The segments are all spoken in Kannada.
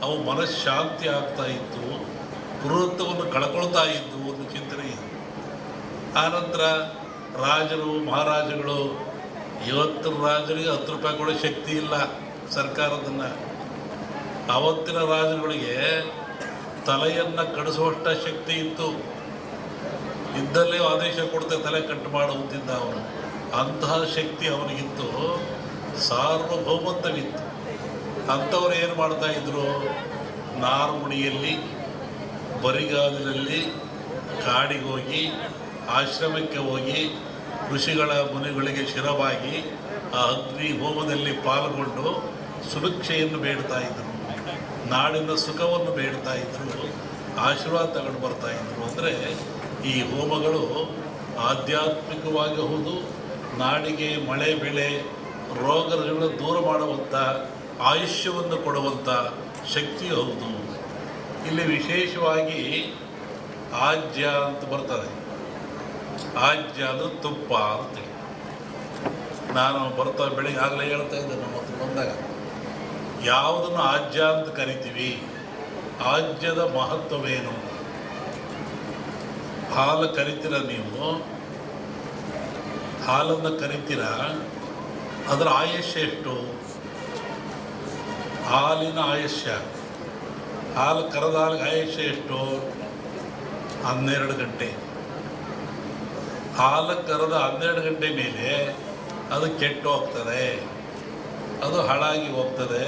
ಅವು ಮನಃಶಾಂತಿ ಆಗ್ತಾ ಇತ್ತು, ಪುರುತ್ವವನ್ನು ಕಳ್ಕೊಳ್ತಾ ಇದ್ದು ಒಂದು ಚಿಂತನೆ ಇದೆ. ಆನಂತರ ರಾಜರು ಮಹಾರಾಜಗಳು, ಇವತ್ತಿನ ರಾಜರಿಗೆ 10 ರೂಪಾಯಿ ಕೊಡೋ ಶಕ್ತಿ ಇಲ್ಲ ಸರ್ಕಾರದನ್ನು. ಆವತ್ತಿನ ರಾಜರುಗಳಿಗೆ ತಲೆಯನ್ನು ಕಡಿಸುವಷ್ಟ ಶಕ್ತಿ ಇತ್ತು. ಇದ್ದಲ್ಲೇ ಆದೇಶ ಕೊಡ್ತೆ ತಲೆ ಕಟ್ಟು ಮಾಡುತ್ತಿದ್ದ ಅವನು. ಅಂತಹ ಶಕ್ತಿ ಅವನಿಗಿತ್ತು, ಸಾರ್ವಭೌಮತ್ವವಿತ್ತು. ಅಂಥವ್ರು ಏನು ಮಾಡ್ತಾಯಿದ್ರು? ನಾರುಮುಡಿಯಲ್ಲಿ, ಬರಿಗಾಲಿನಲ್ಲಿ ಕಾಡಿಗೆ ಹೋಗಿ, ಆಶ್ರಮಕ್ಕೆ ಹೋಗಿ, ಋಷಿಗಳ ಮುನಿಗಳಿಗೆ ಶಿರವಾಗಿ ಆ ಅಗ್ನಿ ಹೋಮದಲ್ಲಿ ಪಾಲ್ಗೊಂಡು ಸುಭಿಕ್ಷೆಯನ್ನು ಬೇಡ್ತಾ ಇದ್ರು, ನಾಡಿನ ಸುಖವನ್ನು ಬೇಡ್ತಾ ಇದ್ರು, ಆಶೀರ್ವಾದ ತಗೊಂಡು ಬರ್ತಾಯಿದ್ರು. ಅಂದರೆ ಈ ಹೋಮಗಳು ಆಧ್ಯಾತ್ಮಿಕವಾಗಿ ಹೌದು, ನಾಡಿಗೆ ಮಳೆ ಬೆಳೆ ರೋಗಗಳನ್ನು ದೂರ ಮಾಡುವಂಥ, ಆಯುಷ್ಯವನ್ನು ಕೊಡುವಂಥ ಶಕ್ತಿ ಹೌದು. ಇಲ್ಲಿ ವಿಶೇಷವಾಗಿ ಆಜ್ಯ ಅಂತ ಬರ್ತದೆ. ಆಜ್ಯ ಅಂದರೆ ತುಪ್ಪ ಅಂತೇಳಿ. ನಾನು ಬೆಳಿಗ್ಗೆ ಆಗಲೇ ಹೇಳ್ತಾ ಇದ್ದೆ, ನಮ್ಮ ಹತ್ರ ಬಂದಾಗ ಯಾವುದನ್ನು ಆಜ್ಯ ಅಂತ ಕರಿತೀವಿ, ಆಜ್ಯದ ಮಹತ್ವವೇನು? ಹಾಲು ಕರಿತೀರ ನೀವು, ಹಾಲನ್ನು ಕರಿತೀರ, ಅದರ ಆಯುಷ್ಯ ಎಷ್ಟು? ಹಾಲಿನ ಆಯುಷ್ಯ, ಹಾಲು ಕರೆದ ಹಾಲಿಗೆ ಆಯುಷ್ಯ ಎಷ್ಟು? 12 ಗಂಟೆ. ಹಾಲು ಕರೆದ 12 ಗಂಟೆ ಮೇಲೆ ಅದು ಕೆಟ್ಟು ಹೋಗ್ತದೆ, ಅದು ಹಾಳಾಗಿ ಹೋಗ್ತದೆ,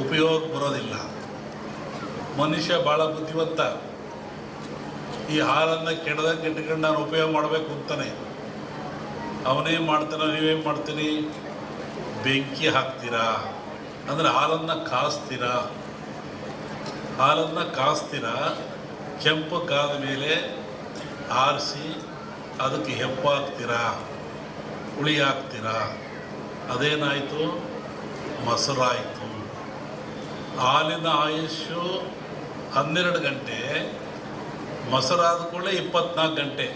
ಉಪಯೋಗ ಬರೋದಿಲ್ಲ. ಮನುಷ್ಯ ಭಾಳ ಬುದ್ಧಿವಂತ. ಈ ಹಾಲನ್ನು ಕೆಡದಂಗೆ ಇಟ್ಕೊಂಡು ನಾನು ಉಪಯೋಗ ಮಾಡಬೇಕು ಅಂತಾನೆ. ಅವನೇನು ಮಾಡ್ತಾನೆ, ನೀವೇನು ಮಾಡ್ತೀರಿ? ಬೆಂಕಿ ಹಾಕ್ತೀರಾ, ಅಂದರೆ ಹಾಲನ್ನು ಕಾಸ್ತೀರಾ. ಹಾಲನ್ನು ಕಾಸ್ತೀರಾ, ಕೆಂಪು ಕಾದ ಮೇಲೆ ಆರಿಸಿ ಅದಕ್ಕೆ ಹೆಪ್ಪಾಕ್ತೀರಾ, ಹುಳಿ ಹಾಕ್ತೀರಾ. ಅದೇನಾಯಿತು? ಮೊಸರಾಯಿತು. ಹಾಲಿನ ಆಯುಷ್ಯು 12 ಗಂಟೆ, ಮೊಸರಾದ ಕೂಡಲೇ 24 ಗಂಟೆ.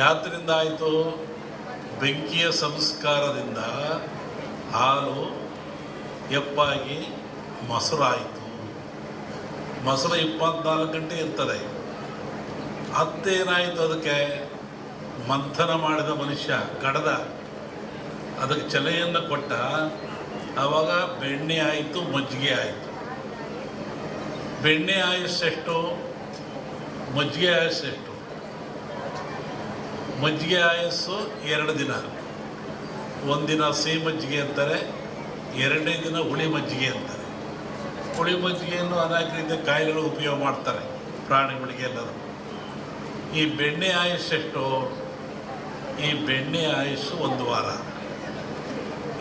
ಯಾತ್ರಿಂದ ಆಯಿತು? ಬೆಂಕಿಯ ಸಂಸ್ಕಾರದಿಂದ ಹಾಲು ಎಪ್ಪಾಗಿ ಮೊಸರಾಯಿತು. ಮೊಸರು 24 ಗಂಟೆ ಇರ್ತದೆ. ಹತ್ತೇನಾಯಿತು? ಅದಕ್ಕೆ ಮಂಥನ ಮಾಡಿದ ಮನುಷ್ಯ, ಕಡದ, ಅದಕ್ಕೆ ಚಲೆಯನ್ನು ಕೊಟ್ಟ. ಆವಾಗ ಬೆಣ್ಣೆ ಆಯಿತು, ಮಜ್ಜಿಗೆ ಆಯಿತು. ಬೆಣ್ಣೆ ಆಯುಸ್ಸೆಷ್ಟು? ಮಜ್ಜಿಗೆ ಆಯುಸ್ಸೆಷ್ಟು? ಮಜ್ಜಿಗೆ ಆಯಸ್ಸು 2 ದಿನ. ಒಂದಿನ ಸಿಹಿ ಮಜ್ಜಿಗೆ ಅಂತಾರೆ, 2ನೇ ದಿನ ಹುಳಿ ಮಜ್ಜಿಗೆ ಅಂತಾರೆ. ಹುಳಿ ಮಜ್ಜಿಗೆಯನ್ನು ಅನೇಕ ರೀತಿಯ ಕಾಯಿಲೆಗಳು ಉಪಯೋಗ ಮಾಡ್ತಾರೆ, ಪ್ರಾಣಿಗಳಿಗೆ ಎಲ್ಲರೂ. ಈ ಬೆಣ್ಣೆ ಆಯುಸ್ಸೆಷ್ಟು? ಈ ಬೆಣ್ಣೆ ಆಯುಸ್ಸು 1 ವಾರ.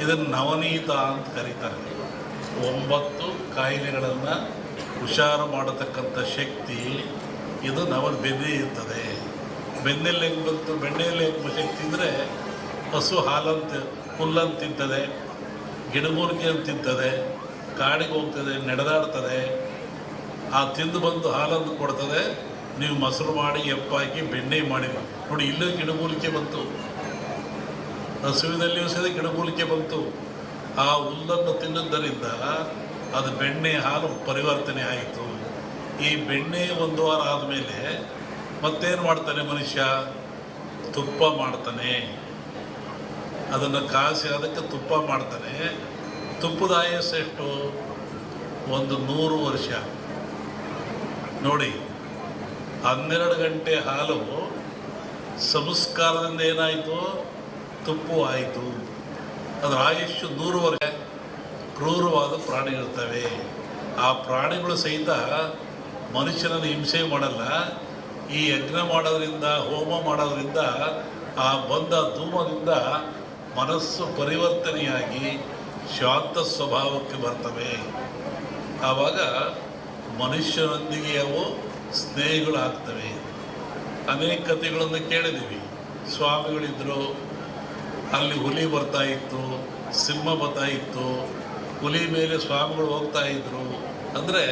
ಇದನ್ನು ನವನೀತ ಅಂತ ಕರೀತಾರೆ. 9 ಕಾಯಿಲೆಗಳನ್ನು ಹುಷಾರು ಮಾಡತಕ್ಕಂಥ ಶಕ್ತಿ ಇದು ಬೆನ್ನೆ ಇರ್ತದೆ. ಬೆನ್ನೆಲ್ಲಿ ಹೆಂಗೆ ಬಂತು? ಬೆಣ್ಣೆಯಲ್ಲಿ ಹೆಂಗೆ ಶಕ್ತಿ ಅಂದರೆ, ಹಸು ಹಾಲಂತ ಹುಲ್ಲಂತ ತಿಂತದೆ, ಗಿಡಮೂಲಿಕೆ ಅಂತ ತಿಂತದೆ, ಕಾಡಿಗೆ ಹೋಗ್ತದೆ, ನಡೆದಾಡ್ತದೆ. ಆ ತಿಂದು ಬಂದು ಹಾಲನ್ನು ಕೊಡ್ತದೆ. ನೀವು ಮೊಸರು ಮಾಡಿ ಎಪ್ಪಾಕಿ ಬೆಣ್ಣೆ ಮಾಡಿದ್ರಿ ನೋಡಿ, ಇಲ್ಲೂ ಗಿಡಮೂಲಿಕೆ ಬಂತು. ಹಸುವಿನಲ್ಲಿಯೂ ಸಹ ಗಿಡಮೂಲಿಕೆ ಬಂತು. ಆ ಹುಲ್ಲನ್ನು ತಿನ್ನುವುದರಿಂದ ಅದು ಬೆಣ್ಣೆ ಹಾಲು ಪರಿವರ್ತನೆ ಆಯಿತು. ಈ ಬೆಣ್ಣೆ 1 ವಾರ ಆದಮೇಲೆ ಮತ್ತೇನು ಮಾಡ್ತಾನೆ ಮನುಷ್ಯ? ತುಪ್ಪ ಮಾಡ್ತಾನೆ. ಅದನ್ನು ಕಾಸಿ ಅದಕ್ಕೆ ತುಪ್ಪ ಮಾಡ್ತಾನೆ. ತುಪ್ಪದ ಆಯಸ್ಸು ಎಷ್ಟು? 100 ವರ್ಷ. ನೋಡಿ, 12 ಗಂಟೆ ಹಾಲು ಸಂಸ್ಕಾರದಿಂದ ಏನಾಯಿತು? ತುಪ್ಪು ಆಯಿತು. ಅದರ ಆಯುಷ್ಯು 100 ವರ್ಷ. ಕ್ರೂರವಾದ ಪ್ರಾಣಿಗಳಿರ್ತವೆ. ಆ ಪ್ರಾಣಿಗಳು ಸಹಿತ ಮನುಷ್ಯನನ್ನು ಹಿಂಸೆ ಮಾಡಲ್ಲ. ಈ ಯಜ್ಞ ಮಾಡೋದ್ರಿಂದ, ಹೋಮ ಮಾಡೋದ್ರಿಂದ, ಆ ಬಂದ ಧೂಮದಿಂದ ಮನಸ್ಸು ಪರಿವರ್ತನೆಯಾಗಿ ಶಾಂತ ಸ್ವಭಾವಕ್ಕೆ ಬರ್ತವೆ. ಆವಾಗ ಮನುಷ್ಯನೊಂದಿಗೆ ಅವು ಸ್ನೇಹಿಗಳಾಗ್ತವೆ. ಅನೇಕ ಕಥೆಗಳನ್ನು ಕೇಳಿದ್ದೀವಿ. ಸ್ವಾಮಿಗಳಿದ್ದರು, ಅಲ್ಲಿ ಹುಲಿ ಬರ್ತಾ ಇತ್ತು, ಸಿಂಹ ಬರ್ತಾ ಇತ್ತು, ಹುಲಿ ಮೇಲೆ ಸ್ವಾಮಿಗಳು ಹೋಗ್ತಾ ಇದ್ರು. ಅಂದರೆ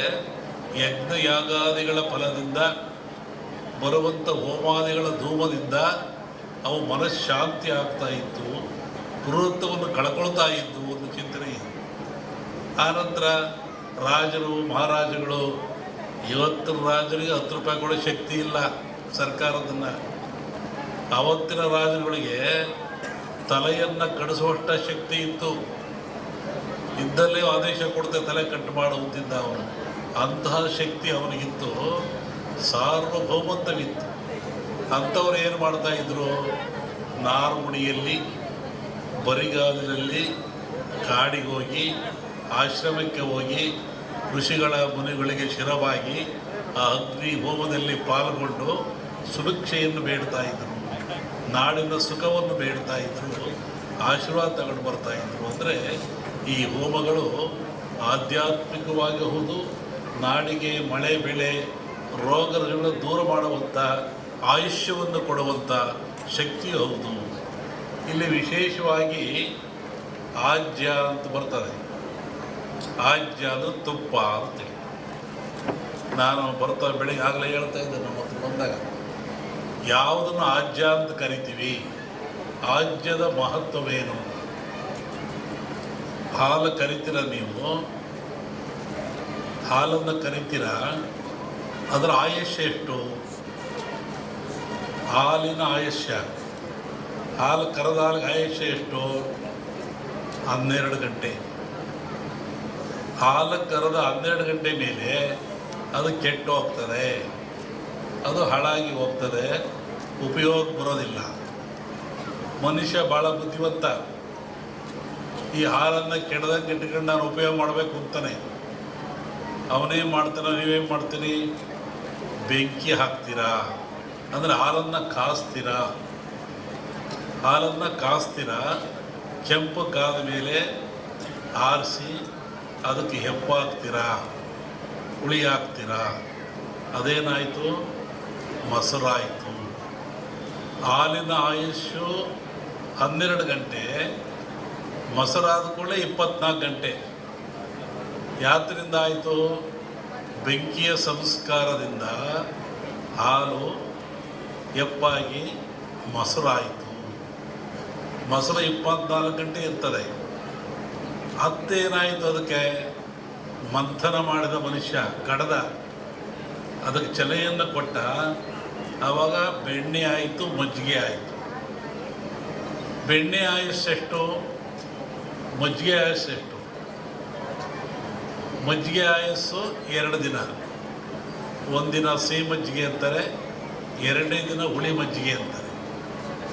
ಯಜ್ಞ ಯಾಗಾದಿಗಳ ಫಲದಿಂದ ಬರುವಂಥ ಹೋಮಾದಿಗಳ ಧೂಮದಿಂದ ಅವು ಮನಃಶಾಂತಿ ಆಗ್ತಾ ಇತ್ತು, ಪುರುತ್ವವನ್ನು ಕಳ್ಕೊಳ್ತಾ ಇದ್ದು ಒಂದು ಚಿಂತನೆ ಇದೆ. ಆನಂತರ ರಾಜರು ಮಹಾರಾಜಗಳು, ಇವತ್ತಿನ ರಾಜರಿಗೆ 10 ರೂಪಾಯಿ ಕೊಡೋ ಶಕ್ತಿ ಇಲ್ಲ ಸರ್ಕಾರದನ್ನು. ಅವತ್ತಿನ ರಾಜರುಗಳಿಗೆ ತಲೆಯನ್ನು ಕಡಿಸುವಷ್ಟ ಶಕ್ತಿ ಇತ್ತು. ಇದ್ದಲ್ಲೇ ಆದೇಶ ಕೊಡ್ತೆ ತಲೆ ಕಟ್ಟು ಮಾಡುತ್ತಿದ್ದ ಅವನು. ಅಂತಹ ಶಕ್ತಿ ಅವನಿಗಿತ್ತು, ಸಾರ್ವಭೌಮತ್ವವಿತ್ತು. ಅಂಥವ್ರು ಏನು ಮಾಡ್ತಾಯಿದ್ರು? ನಾರುಮುಡಿಯಲ್ಲಿ, ಬರಿಗಾಲಿನಲ್ಲಿ ಕಾಡಿಗೆ ಹೋಗಿ, ಆಶ್ರಮಕ್ಕೆ ಹೋಗಿ, ಋಷಿಗಳ ಮುನಿಗಳಿಗೆ ಶಿರವಾಗಿ ಆ ಅಗ್ನಿ ಹೋಮದಲ್ಲಿ ಪಾಲ್ಗೊಂಡು ಸುಭಿಕ್ಷೆಯನ್ನು ಬೇಡ್ತಾ ಇದ್ದರು, ನಾಡಿನ ಸುಖವನ್ನು ಬೇಡ್ತಾ ಇದ್ದರು, ಆಶೀರ್ವಾದ ತಗೊಂಡು ಬರ್ತಾಯಿದ್ರು. ಅಂದರೆ ಈ ಹೋಮಗಳು ಆಧ್ಯಾತ್ಮಿಕವಾಗಿ ಹೌದು, ನಾಡಿಗೆ ಮಳೆ ಬೆಳೆ ರೋಗಗಳನ್ನು ದೂರ ಮಾಡುವಂಥ, ಆಯುಷ್ಯವನ್ನು ಕೊಡುವಂಥ ಶಕ್ತಿ ಹೌದು. ಇಲ್ಲಿ ವಿಶೇಷವಾಗಿ ಆಜ್ಯ ಅಂತ ಬರ್ತದೆ. ಆಜ್ಯ ಅದು ತುಪ್ಪ ಅಂತೇಳಿ ನಾನು ಬೆಳಿಗ್ಗೆ ಆಗಲೇ ಹೇಳ್ತಾ ಇದ್ದೆ. ನಮ್ಮ ಹತ್ರ ಬಂದಾಗ ಯಾವುದನ್ನು ಆಜ್ಯ ಅಂತ ಕರಿತೀವಿ, ಆಜ್ಯದ ಮಹತ್ವವೇನು? ಹಾಲು ಕರಿತೀರ ನೀವು, ಹಾಲನ್ನು ಕರಿತೀರ, ಅದರ ಆಯುಷ್ಯ ಎಷ್ಟು? ಹಾಲಿನ ಆಯುಷ್ಯ, ಹಾಲು ಕರೆದ ಹಾಲಿಗೆ ಆಯುಷ್ಯ ಎಷ್ಟು? 12 ಗಂಟೆ. ಹಾಲು ಕರೆದ 12 ಗಂಟೆ ಮೇಲೆ ಅದು ಕೆಟ್ಟು ಹೋಗ್ತದೆ, ಅದು ಹಾಳಾಗಿ ಹೋಗ್ತದೆ, ಉಪಯೋಗ ಬರೋದಿಲ್ಲ. ಮನುಷ್ಯ ಭಾಳ ಬುದ್ಧಿವಂತ. ಈ ಹಾಲನ್ನು ಕೆಡದಂಗೆ ಇಟ್ಕೊಂಡು ನಾನು ಉಪಯೋಗ ಮಾಡಬೇಕು ಅಂತಾನೆ. ಅವನೇನು ಮಾಡ್ತಾನೆ, ನೀವೇನು ಮಾಡ್ತೀರಿ? ಬೆಂಕಿ ಹಾಕ್ತೀರಾ, ಅಂದರೆ ಹಾಲನ್ನು ಕಾಸ್ತೀರಾ. ಹಾಲನ್ನು ಕಾಸ್ತೀರಾ, ಕೆಂಪು ಕಾದ ಮೇಲೆ ಆರಿಸಿ ಅದಕ್ಕೆ ಹೆಪ್ಪು ಹಾಕ್ತೀರಾ, ಹುಳಿ ಹಾಕ್ತೀರಾ. ಅದೇನಾಯಿತು? ಮೊಸರಾಯಿತು. ಹಾಲಿನ ಆಯುಷ್ಯು 12 ಗಂಟೆ, ಮೊಸರಾದ ಕೂಡಲೇ 24 ಗಂಟೆ. ಯಾತ್ರಿಂದ ಆಯಿತು? ಬೆಂಕಿಯ ಸಂಸ್ಕಾರದಿಂದ ಹಾಲು ಹೆಪ್ಪಾಗಿ ಮೊಸರಾಯಿತು. ಮೊಸರು 24 ಗಂಟೆ ಇರ್ತದೆ. ಹತ್ತೇನಾಯಿತು? ಅದಕ್ಕೆ ಮಂಥನ ಮಾಡಿದ ಮನುಷ್ಯ, ಕಡದ, ಅದಕ್ಕೆ ಚಲೆಯನ್ನು ಕೊಟ್ಟ. ಆವಾಗ ಬೆಣ್ಣೆ ಆಯಿತು, ಮಜ್ಜಿಗೆ ಆಯಿತು. ಬೆಣ್ಣೆ ಆಯುಸ್ಸೆಷ್ಟು? ಮಜ್ಜಿಗೆ ಆಯುಸ್ಸೆಷ್ಟು? ಮಜ್ಜಿಗೆ ಆಯಸ್ಸು 2 ದಿನ. ಒಂದಿನ ಸಿಹಿ ಮಜ್ಜಿಗೆ ಅಂತಾರೆ, 2ನೇ ದಿನ ಹುಳಿ ಮಜ್ಜಿಗೆ ಅಂತಾರೆ.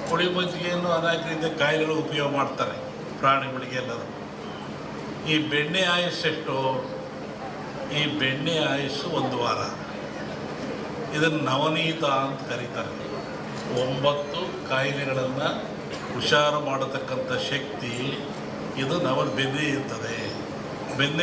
ಹುಳಿ ಮಜ್ಜಿಗೆಯನ್ನು ಅನೇಕ ರೀತಿಯ ಕಾಯಿಲೆಗಳು ಉಪಯೋಗ ಮಾಡ್ತಾರೆ, ಪ್ರಾಣಿಗಳಿಗೆ ಎಲ್ಲದೂ. ಈ ಬೆಣ್ಣೆ ಆಯುಸ್ಸೆಷ್ಟು? ಈ ಬೆಣ್ಣೆ ಆಯುಸ್ಸು 1 ವಾರ. ಇದನ್ನು ನವನೀತ ಅಂತ ಕರೀತಾರೆ. 9 ಕಾಯಿಲೆಗಳನ್ನು ಹುಷಾರು ಮಾಡತಕ್ಕಂಥ ಶಕ್ತಿ ಇದು ಬೆನ್ನೆ ಇರ್ತದೆ. ಬೆನ್ನೆ